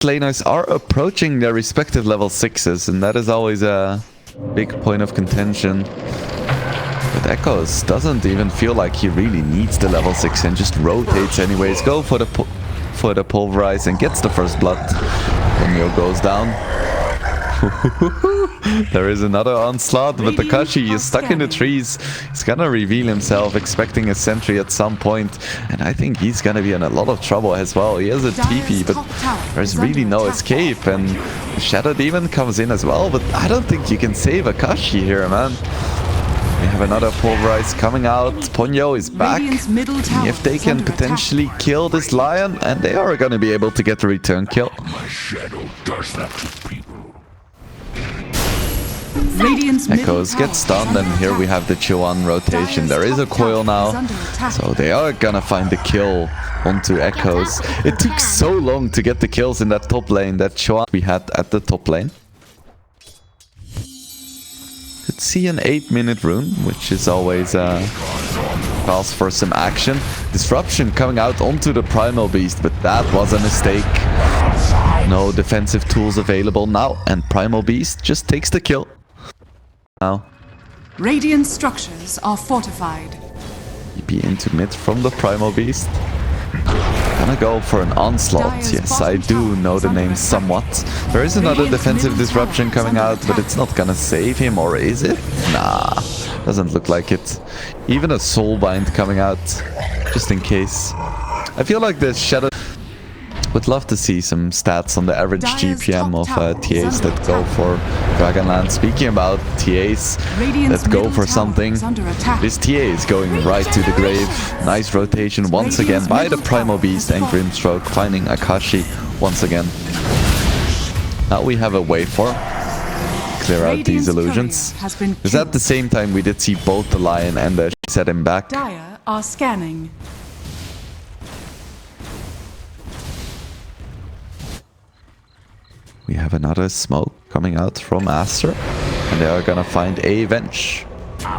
laners are approaching their respective level 6s, and that is always a big point of contention. But Echoes doesn't even feel like he really needs the level 6 and just rotates anyways. Go for the pulverize and gets the first blood. Ponyo goes down. There is another onslaught, but Takashi is stuck in the trees. He's gonna reveal himself, expecting a sentry at some point, and I think he's gonna be in a lot of trouble as well. He has a TP, but there's really no escape, and the Shadow Demon comes in as well, but I don't think you can save Akashi here, man. We have another pulverize coming out. Ponyo is back. If they can potentially kill this lion, and they are gonna be able to get the return kill. Echoes get stunned, and here we have the Chuan rotation. There is a coil now, so they are gonna find the kill onto Echoes. It took so long to get the kills in that top lane, that Chuan we had at the top lane. Could see an 8-minute rune, which is always calls for some action. Disruption coming out onto the Primal Beast, but that was a mistake. No defensive tools available now, and Primal Beast just takes the kill. Now, Radiant structures are fortified. TP into mid from the Primal Beast. Gonna go for an onslaught. Yes, I do know the name somewhat. There is another defensive disruption coming out, but it's not gonna save him, or is it? Nah, doesn't look like it. Even a soulbind coming out, just in case. I feel like the Shadow... Would love to see some stats on the average GPM of TAs that go for Dragonlance. Speaking about TAs that go for something, this TA is going right to the grave. Nice rotation once again by the Primal Beast and Grimstroke, finding Akashi once again. Now we have a wave for clear out these illusions. Because at the same time we did see both the Lion and the set him back. Dire are scanning. We have another smoke coming out from Aster, and they are gonna find a Venge. I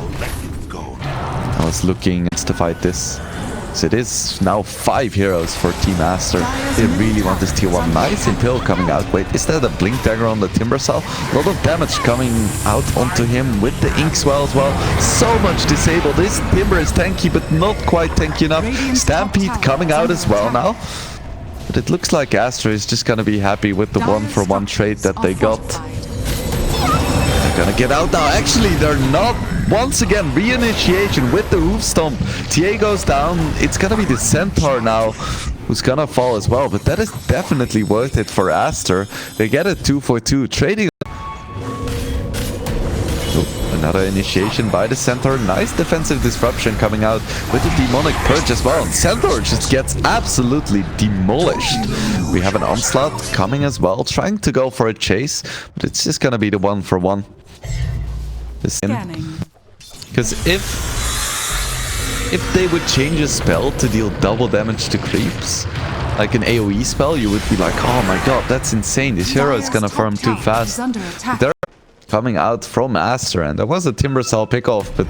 was looking to fight this. So it is now 5 heroes for Team Aster. They really want this tier 1. Nice Impale coming out. Wait, is that a Blink Dagger on the Timber Cell? A lot of damage coming out onto him with the Inkswell as well. So much disabled. This Timber is tanky, but not quite tanky enough. Stampede coming out as well now. But it looks like Aster is just gonna be happy with the 1-for-1 trade that they got. They're gonna get out now. Actually, they're not. Once again, reinitiation with the Hoof Stomp. TA goes down. It's gonna be the Centaur now who's gonna fall as well. But that is definitely worth it for Aster. They get a 2-for-2 trading. Another initiation by the Centaur. Nice defensive disruption coming out with the Demonic Purge as well. And Centaur just gets absolutely demolished. We have an onslaught coming as well, trying to go for a chase, but it's just gonna be the 1-for-1. Because if they would change a spell to deal double damage to creeps, like an AoE spell, you would be like, oh my god, that's insane. This hero is gonna farm too fast. They're coming out from Aster, and there was a Timber Cell pickoff, but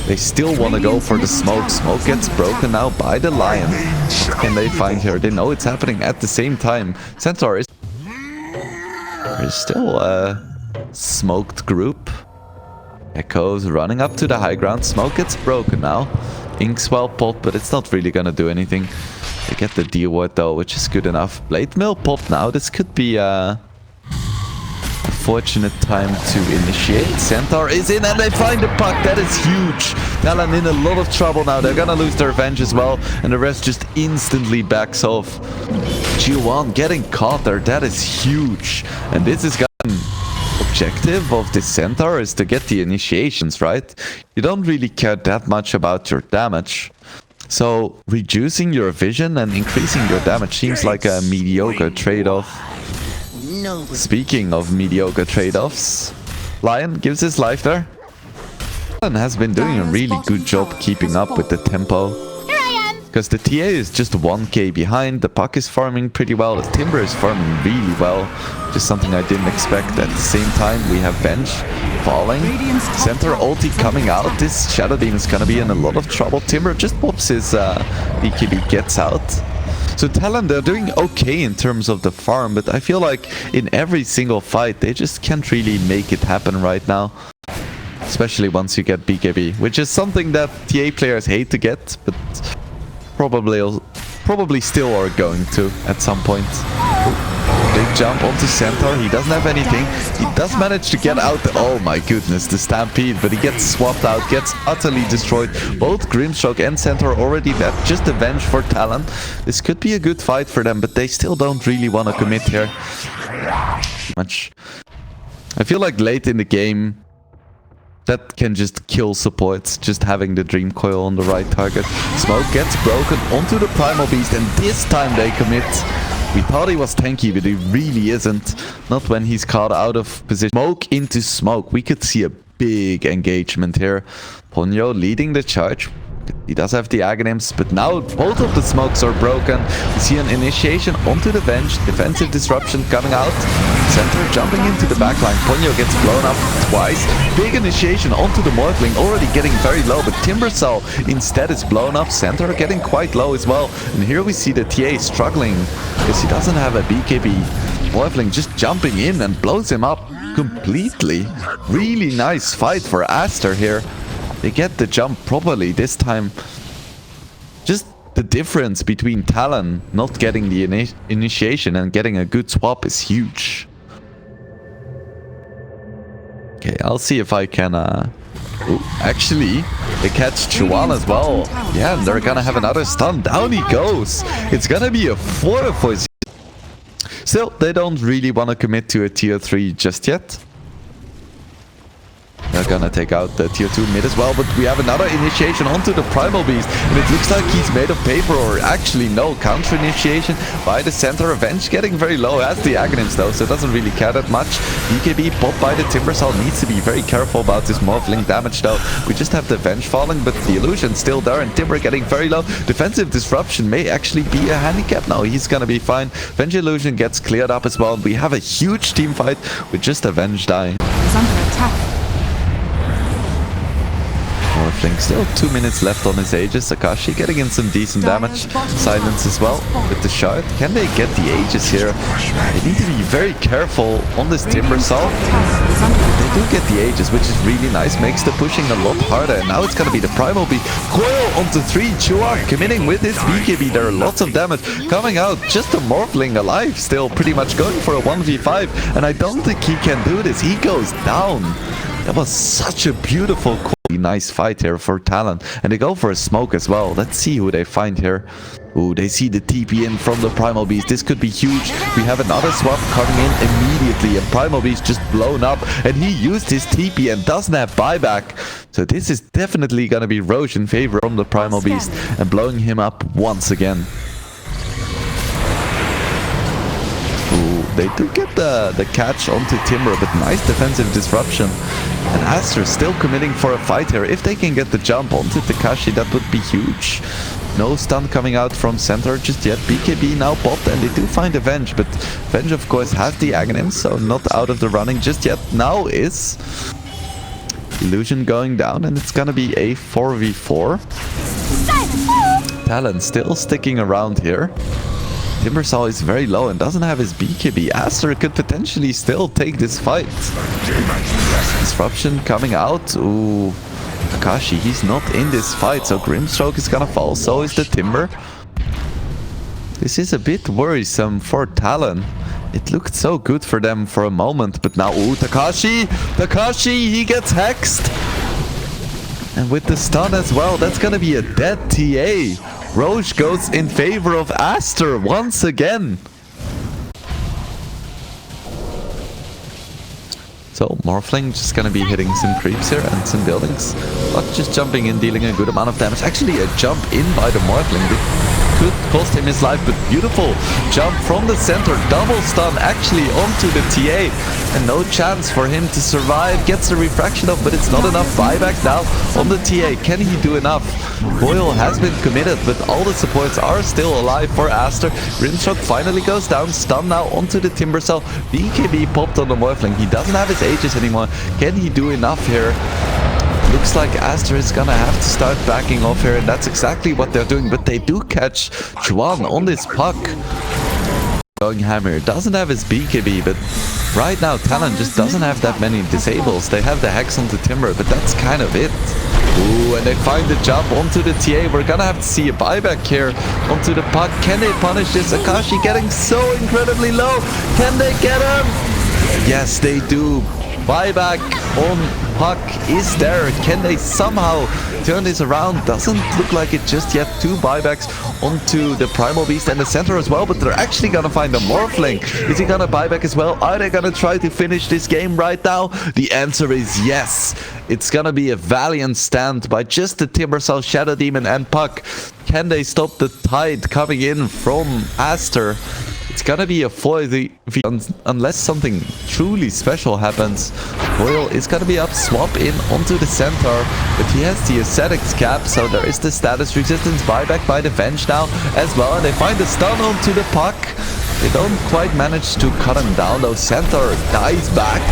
they still want to go for the smoke. Smoke gets broken now by the Lion. What can they find here? They know it's happening at the same time. Centaur is... There is still a smoked group. Echoes running up to the high ground. Smoke gets broken now. Inkswell pot, but it's not really gonna do anything. They get the deal with though, which is good enough. Blade Mill pop now. This could be a fortunate time to initiate. Centaur is in and they find the puck. That is huge. Talon in a lot of trouble now. They're gonna lose their Venge as well, and the rest just instantly backs off. G1 getting caught there. That is huge. And this is objective of the Centaur is to get the initiations, right? You don't really care that much about your damage. So reducing your vision and increasing your damage seems like a mediocre trade-off. Speaking of mediocre trade-offs, Lion gives his life there. Talon has been doing a really good job keeping up with the tempo. Because the TA is just 1k behind, the puck is farming pretty well, the Timber is farming really well. Just something I didn't expect. At the same time, we have Venge falling. Centaur ulti coming out. This Shadow Demon is gonna be in a lot of trouble. Timber just pops his BKB, gets out. So Talon, they're doing okay in terms of the farm, but I feel like in every single fight, they just can't really make it happen right now. Especially once you get BKB, which is something that TA players hate to get, but probably still are going to at some point. Big jump onto Centaur. He doesn't have anything. He does manage to get out. Oh my goodness, the Stampede, but he gets swapped out, gets utterly destroyed. Both Grimstroke and Centaur already dead. Just a venge for Talon. This could be a good fight for them, but they still don't really want to commit here. Much. I feel like late in the game, that can just kill supports, just having the Dream Coil on the right target. Smoke gets broken onto the Primal Beast, and this time they commit. We thought he was tanky, but he really isn't. Not when he's caught out of position. Smoke into smoke. We could see a big engagement here. Ponyo leading the charge. He does have the Aghanims, but now both of the smokes are broken. We see an initiation onto the bench. Defensive disruption coming out. Centaur jumping into the backline. Ponyo gets blown up twice. Big initiation onto the Morphling, already getting very low, but Timbersaw instead is blown up. Centaur getting quite low as well. And here we see the TA struggling because he doesn't have a BKB. Morphling just jumping in and blows him up completely. Really nice fight for Aster here. They get the jump properly this time. Just the difference between Talon not getting the initiation and getting a good swap is huge. Okay, I'll see if I can... Ooh, actually, they catch Chuan as well. Yeah, and they're gonna have another stun. Down he goes. It's gonna be a 4 Still, they don't really want to commit to a tier 3 just yet. They're gonna take out the tier 2 mid as well, but we have another initiation onto the Primal Beast, and it looks like he's made of paper, or actually no, counter initiation by the Centaur. Revenge getting very low, has the Aghanims though, so it doesn't really care that much. BKB popped by the Timbersaw, needs to be very careful about this Morphling damage though. We just have the Venge falling, but the illusion still there, and Timber getting very low. Defensive disruption may actually be a handicap. No, he's gonna be fine. Venge illusion gets cleared up as well. We have a huge team fight with just a Venge dying. Is under attack. Morphling still 2 minutes left on his Aegis. Akashi getting in some decent damage. Silence as well with the shard. Can they get the Aegis here? They need to be very careful on this Timbersaw. They do get the Aegis, which is really nice. Makes the pushing a lot harder. And now it's gonna be the Primal Beast. Coil onto 3. Chuan committing with his BKB. There are lots of damage coming out. Just a Morphling alive still, pretty much going for a 1v5. And I don't think he can do this. He goes down. That was such a beautiful, nice fight here for Talon. And they go for a smoke as well. Let's see who they find here. Ooh, they see the TP in from the Primal Beast. This could be huge. We have another swap coming in immediately. And Primal Beast just blown up. And he used his TP and doesn't have buyback. So this is definitely going to be Roche in favor from the Primal Beast. And blowing him up once again. They do get the catch onto Timber, but nice defensive disruption. And Aster still committing for a fight here. If they can get the jump onto Takashi, that would be huge. No stun coming out from Centaur just yet. BKB now popped, and they do find a Venge, but Venge of course has the Aghanim, so not out of the running just yet. Now is Illusion going down, and it's gonna be a 4v4. Talon still sticking around here. Timbersaw is very low and doesn't have his BKB. Aster could potentially still take this fight. Disruption coming out. Ooh, Akashi, he's not in this fight, so Grimstroke is gonna fall. So is the Timber. This is a bit worrisome for Talon. It looked so good for them for a moment, but now, ooh, Takashi, he gets hexed. And with the stun as well, that's gonna be a dead TA. Roche goes in favor of Aster once again. So Morphling just gonna be hitting some creeps here and some buildings. But just jumping in, dealing a good amount of damage. Actually a jump in by the Morphling. Could cost him his life, but beautiful jump from the center. Double stun actually onto the TA. And no chance for him to survive. Gets the refraction off, but it's not enough. Buyback now on the TA. Can he do enough? Boyle has been committed, but all the supports are still alive for Aster. Grimstroke finally goes down. Stun now onto the Timbersaw. BKB popped on the Morphling. He doesn't have his Aegis anymore. Can he do enough here? Looks like Aster is gonna have to start backing off here, and that's exactly what they're doing. But they do catch Juan on this puck. Going Hammer doesn't have his BKB, but right now Talon just doesn't have that many disables. They have the Hex onto Timber, but that's kind of it. Ooh, and they find the jump onto the TA. We're gonna have to see a buyback here onto the puck. Can they punish this? Akashi getting so incredibly low. Can they get him? Yes, they do. Buyback on puck is there. Can they somehow turn this around? Doesn't look like it just yet. 2 buybacks onto the Primal Beast and the center as well, but they're actually gonna find a Morphling. Is he gonna buyback as well? Are they gonna try to finish this game right now? The answer is yes. It's gonna be a valiant stand by just the Timbersaw, Shadow Demon and puck. Can they stop the tide coming in from Aster? It's gonna be a 4v unless something truly special happens. Foil is gonna be up, swap in onto the center, but he has the Ascetics cap, so there is the status resistance buyback by the Venge now as well, and they find the stun onto the puck. They don't quite manage to cut him down though. Center dies back.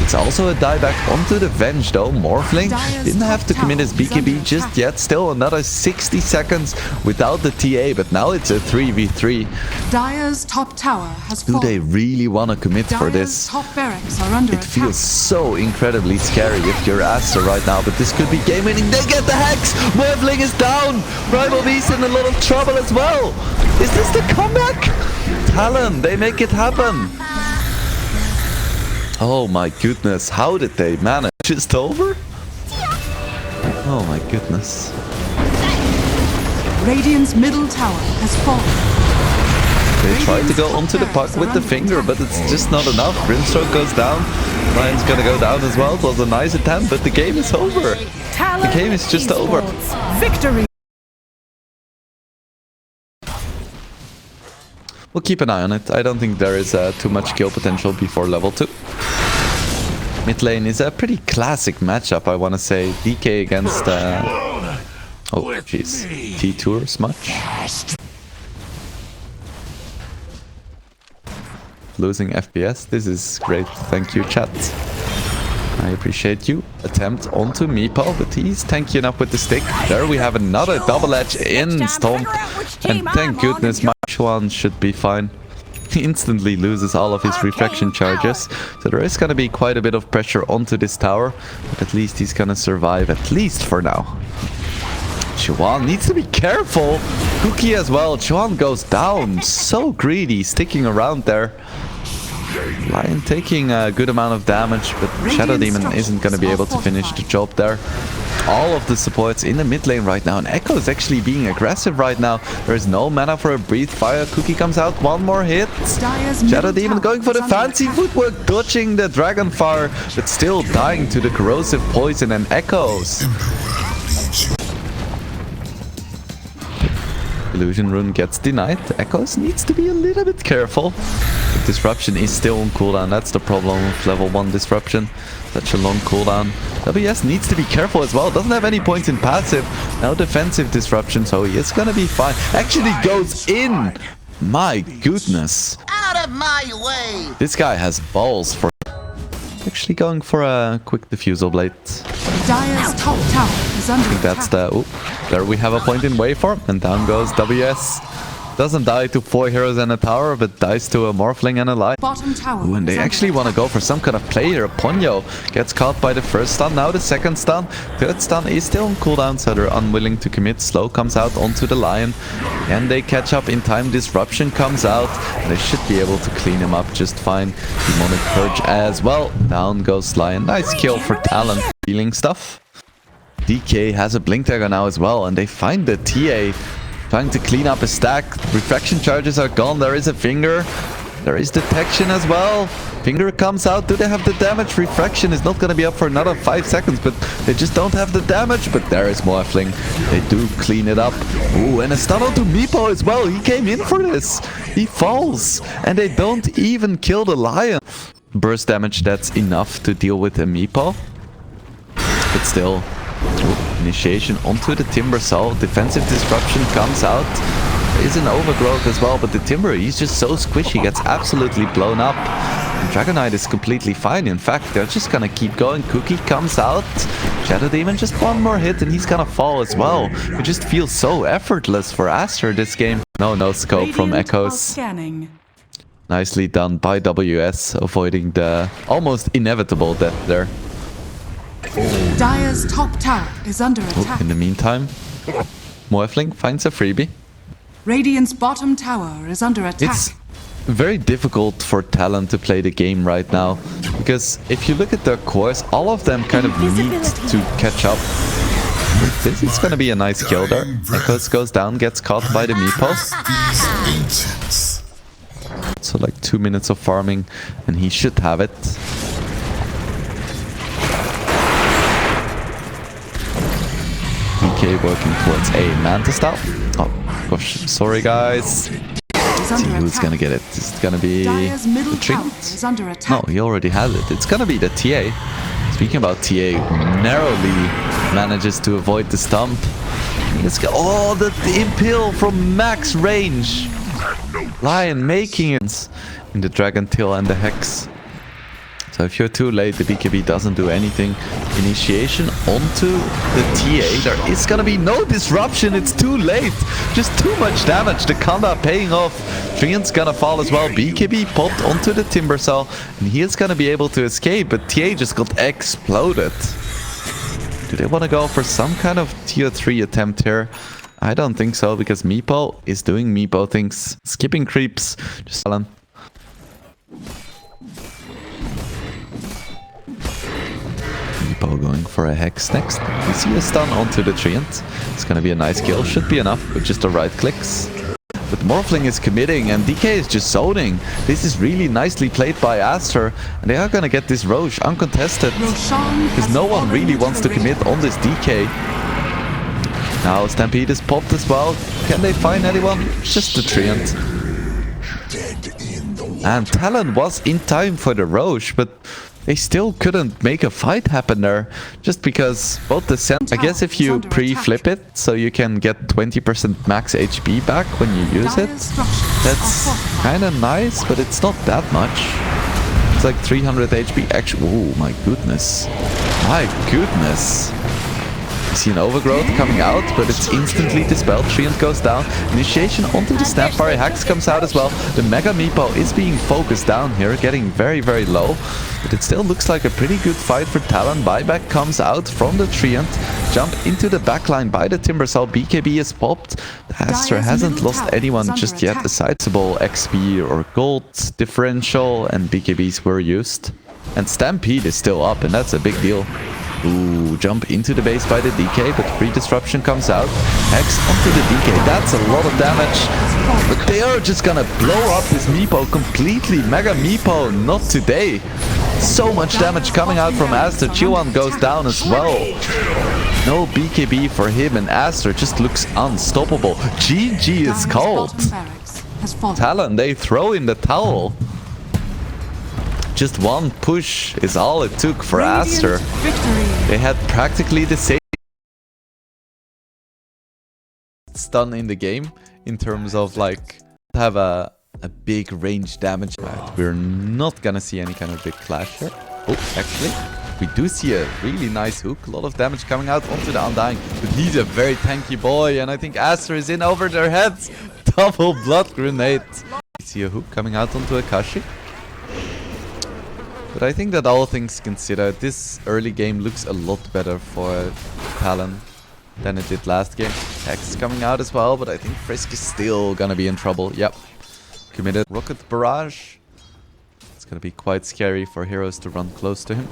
It's also a dieback onto the Venge though. Morphling didn't have to commit his BKB just yet. Still another 60 seconds without the TA, but now it's a 3v3. Dire's top tower has Do they really want to commit for this? Top barracks are under It feels so incredibly scary if you're Aster right now, but this could be game winning. They get the Hex! Morphling is down! Rival Beast in a lot of trouble as well! Is this the comeback? Talon, they make it happen! Oh my goodness, how did they manage? Just over? Oh my goodness. Radiant's middle tower has fallen. They tried to go onto the puck with the finger, but it's just not enough. Brimstroke goes down. Lion's gonna go down as well. It was a nice attempt, but the game is over. The game is just over. Victory! We'll keep an eye on it. I don't think there is too much kill potential before level 2. Mid lane is a pretty classic matchup, I want to say. DK against... oh, jeez. T-Tours much? Losing FPS. This is great. Thank you, chat. I appreciate you. Attempt onto Meepo, but he's tanky enough with the stick. There we have another double edge in Stomp. And thank goodness my Chuan should be fine. He instantly loses all of his reflection charges. So there is going to be quite a bit of pressure onto this tower. But at least he's going to survive, at least for now. Chuan needs to be careful. Cookie as well. Chuan goes down. So greedy, sticking around there. Lion taking a good amount of damage, but Shadow Demon isn't going to be able to finish the job there. All of the supports in the mid lane right now, and Echo is actually being aggressive right now. There is no mana for a Breathe Fire. Cookie comes out, one more hit. Shadow Demon going for the fancy footwork, dodging the Dragonfire, but still dying to the corrosive poison and Echoes. Illusion Rune gets denied. Echoes needs to be a little bit careful. The Disruption is still on cooldown. That's the problem with level 1 Disruption. Such a long cooldown. WS needs to be careful as well. Doesn't have any points in passive. No defensive Disruption, so he is gonna be fine. Actually goes in! My goodness. Out of my way! This guy has balls for... Actually going for a quick Diffusal Blade. Dire's top tower is under attack. That's the... Ooh, there we have a point in waveform, and down goes WS. Doesn't die to 4 heroes and a tower, but dies to a Morphling and a Lion. Bottom tower. Ooh, and they actually want to go for some kind of play here. Ponyo gets caught by the first stun, now the second stun. Third stun is still on cooldown, so they're unwilling to commit. Slow comes out onto the Lion. And they catch up in time. Disruption comes out. And they should be able to clean him up just fine. Demonic Purge as well. Down goes Lion. Nice kill for Talon. Healing stuff. DK has a Blink Dagger now as well. And they find the TA. Trying to clean up a stack. Refraction charges are gone. There is a finger. There is detection as well. Finger comes out. Do they have the damage? Refraction is not going to be up for another 5 seconds, but they just don't have the damage. But there is Morphling. They do clean it up. Ooh, and a stun onto Meepo as well. He came in for this. He falls. And they don't even kill the Lion. Burst damage, that's enough to deal with a Meepo. But still... Initiation onto the Timber Saw. Defensive Disruption comes out. There is an Overgrowth as well, but the Timber, he's just so squishy, gets absolutely blown up. And Dragon Knight is completely fine. In fact, they're just gonna keep going. Cookie comes out. Shadow Demon, just one more hit and he's gonna fall as well. It just feels so effortless for Aster this game. No scope from Echoes. Scanning. Nicely done by WS, avoiding the almost inevitable death there. Dire's top tower is under attack. In the meantime, Morphling finds a freebie. Radiant's bottom tower is under attack. It's very difficult for Talon to play the game right now, because if you look at their cores, all of them kind of need to catch up. This is gonna be a nice kill there. Echoes goes down, gets caught by the Meepo. So like 2 minutes of farming and he should have it. DK working towards a Manta style. Oh gosh, sorry guys. See who's gonna get it. Is it gonna be the Trinket? No, he already has it. It's gonna be the TA. Speaking about TA, narrowly manages to avoid the stump. Let's go. Oh, the impale from max range. Lion making it in the Dragon Tail and the Hex. So if you're too late, the BKB doesn't do anything. Initiation onto the TA. There is gonna be no disruption. It's too late. Just too much damage. The Kanda paying off. Trian's gonna fall as well. BKB popped onto the Timber Cell. And he is gonna be able to escape. But TA just got exploded. Do they want to go for some kind of tier 3 attempt here? I don't think so, because Meepo is doing Meepo things. Skipping creeps. Just Talon. Meepo going for a Hex next. We see a stun onto the Treant. It's gonna be a nice kill. Should be enough with just the right clicks. But Morphling is committing and DK is just zoning. This is really nicely played by Aster. And they are gonna get this Roche uncontested. Roshan Because no one really wants to commit on this DK. Now Stampede is popped as well. Can they find anyone? Just the Treant. And Talon was in time for the Roche, but they still couldn't make a fight happen there. Just because both the I guess if you pre-flip it, so you can get 20% max HP back when you use it. That's kind of nice, but it's not that much. It's like 300 HP actually. Oh my goodness. My goodness. You see an overgrowth coming out, but it's instantly dispelled. Treant goes down. Initiation onto the Snapfire. Hex comes out as well. The Mega Meepo is being focused down here, getting very, very low. But it still looks like a pretty good fight for Talon. Buyback comes out from the Treant. Jump into the backline by the Timber Cell. BKB is popped. The Aster hasn't lost anyone just yet. A sizable XP or gold differential, and BKBs were used. And Stampede is still up, and that's a big deal. Ooh, jump into the base by the DK, but free disruption comes out. Hex onto the DK, that's a lot of damage. But they are just gonna blow up this Meepo completely. Mega Meepo, not today. So much damage coming out from Aster. Chiwan goes down as well. No BKB for him, and Aster just looks unstoppable. GG is called. Talon, they throw in the towel. Just one push is all it took for Aster. They had practically the same stun in the game in terms of like have a big range damage. Right, we're not gonna see any kind of big clash here. Oh, actually, we do see a really nice hook. A lot of damage coming out onto the Undying. But he's a very tanky boy, and I think Aster is in over their heads. Double blood grenade. We see a hook coming out onto Akashi. But I think that all things considered, this early game looks a lot better for Talon than it did last game. Hex coming out as well, but I think Frisk is still gonna be in trouble. Yep. Committed Rocket Barrage. It's gonna be quite scary for heroes to run close to him.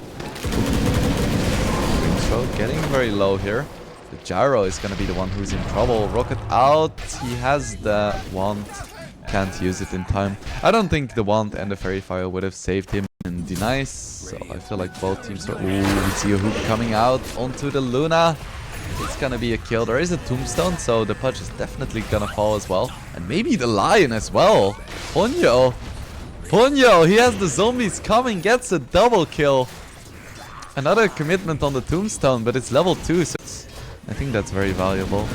Throw getting very low here. The Gyro is gonna be the one who's in trouble. Rocket out. He has the wand. Can't use it in time. I don't think the wand and the Fairy Fire would have saved him. And denies, so I feel like both teams are... Ooh, we see a hook coming out onto the Luna. It's gonna be a kill. There is a tombstone, so the Pudge is definitely gonna fall as well. And maybe the Lion as well. Ponyo! Ponyo, he has the zombies coming, gets a double kill. Another commitment on the tombstone, but it's level 2, so I think that's very valuable.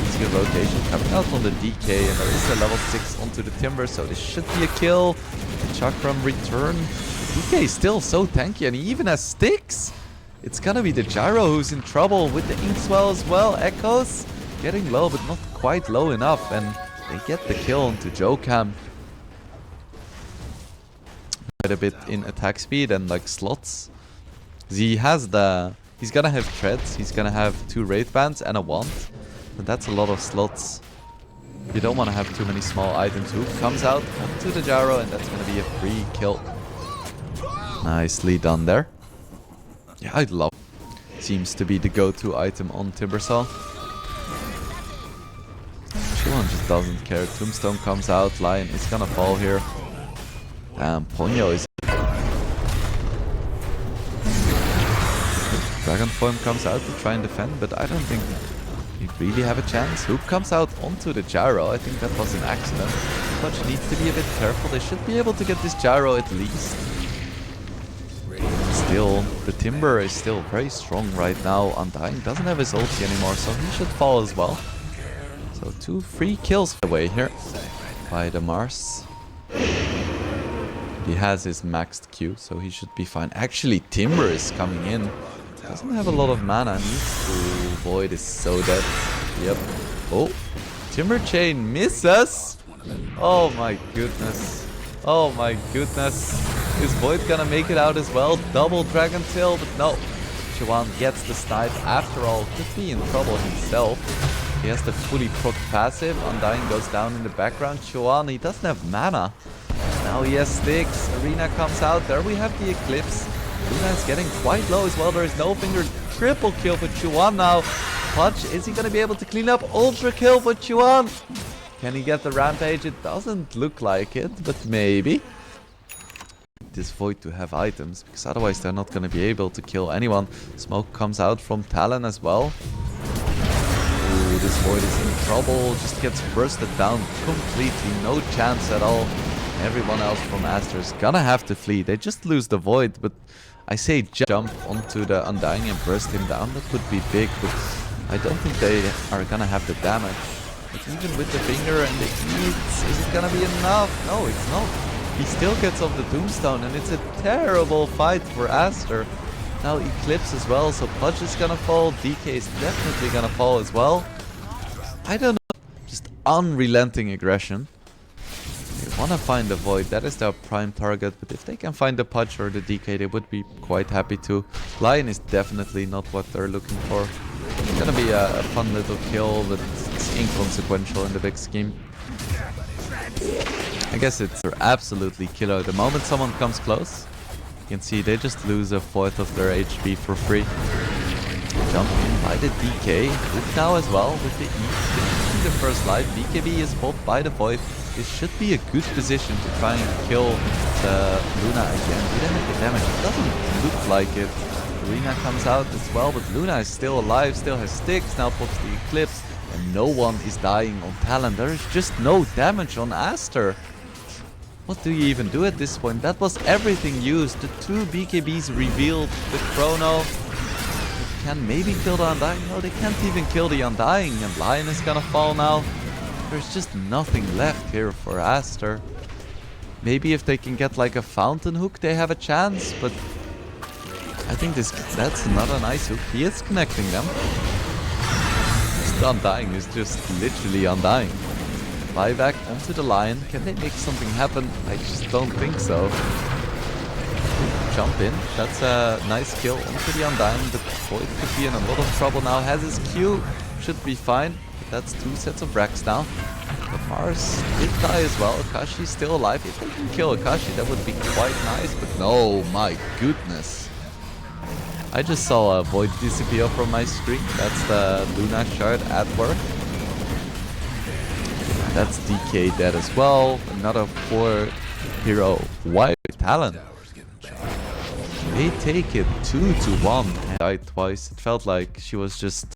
It's good rotation coming out on the DK, and there is a level 6 onto the Timber, so this should be a kill. The Chakram return. DK is still so tanky, and he even has sticks. It's gonna be the Gyro who's in trouble with the Inkswell as well. Echoes getting low, but not quite low enough, and they get the kill onto Jokam. Quite a bit in attack speed and like slots. He has the... He's gonna have treads, he's gonna have 2 Wraith Bands and a wand. But that's a lot of slots. You don't want to have too many small items. Hook comes out onto the Gyro, and that's gonna be a free kill. Nicely done there. Yeah, I'd love. Seems to be the go-to item on Timbersaw. Chillon just doesn't care. Tombstone comes out. Lion is gonna fall here. Damn, Ponyo is... Dragon Form comes out to try and defend, but I don't think we really have a chance. Hoop comes out onto the Gyro. I think that was an accident. Pudge needs to be a bit careful. They should be able to get this Gyro at least. Still, the Timber is still very strong right now. Undying doesn't have his ulti anymore, so he should fall as well. So 2 free kills away here by the Mars. He has his maxed Q, so he should be fine. Actually, Timber is coming in. Doesn't have a lot of mana. Needs to... Void is so dead. Yep. Oh. Timber Chain misses. Oh my goodness. Oh my goodness. Is Void gonna make it out as well? Double Dragon Tail, but no. Chuan gets the snipe after all. Could be in trouble himself. He has the fully proc passive. Undying goes down in the background. Chuan, he doesn't have mana. Now he has sticks. Arena comes out. There we have the Eclipse. Luna is getting quite low as well. There is no finger. Triple kill for Chuan now. Pudge, is he going to be able to clean up? Ultra kill for Chuan. Can he get the Rampage? It doesn't look like it, but maybe. This Void to have items, because otherwise they're not going to be able to kill anyone. Smoke comes out from Talon as well. Ooh, this Void is in trouble. Just gets bursted down completely. No chance at all. Everyone else from Aster is gonna have to flee. They just lose the Void, but I say jump onto the Undying and burst him down. That would be big, but I don't think they are gonna have the damage. But even with the finger and the eats, is it gonna be enough? No, it's not. He still gets off the Tombstone, and it's a terrible fight for Aster. Now Eclipse as well, so Pudge is gonna fall. DK is definitely gonna fall as well. I don't know. Just unrelenting aggression. They want to find the Void, that is their prime target, but if they can find the Pudge or the DK, they would be quite happy to. Lion is definitely not what they're looking for. It's gonna be a fun little kill, but it's inconsequential in the big scheme. I guess it's absolutely killer. The moment someone comes close, you can see they just lose 1/4 of their HP for free. Jump in by the DK, with now as well, with the E, finishing the first life. BKB is bought by the Void. This should be a good position to try and kill the Luna again. We don't have the damage. It doesn't look like it. Arena comes out as well, but Luna is still alive, still has sticks, now pops the Eclipse, and no one is dying on Talon. There is just no damage on Aster. What do you even do at this point? That was everything used. The 2 BKBs revealed the Chrono. They can maybe kill the Undying. No, they can't even kill the Undying, and Lion is gonna fall now. There's just nothing left here for Aster. Maybe if they can get like a Fountain Hook, they have a chance, but I think that's not a nice hook. He is connecting them. This Undying is just literally Undying. Buyback onto the Lion. Can they make something happen? I just don't think so. Jump in. That's a nice kill onto the Undying, but Void could be in a lot of trouble now. Has his Q. Should be fine. That's 2 sets of racks down. But Mars did die as well. Akashi's still alive. If they can kill Akashi, that would be quite nice. But no, my goodness. I just saw a Void disappear from my screen. That's the Luna shard at work. That's DK dead as well. Another 4 hero. Why Talon? They take it 2-1. Died twice. It felt like she was just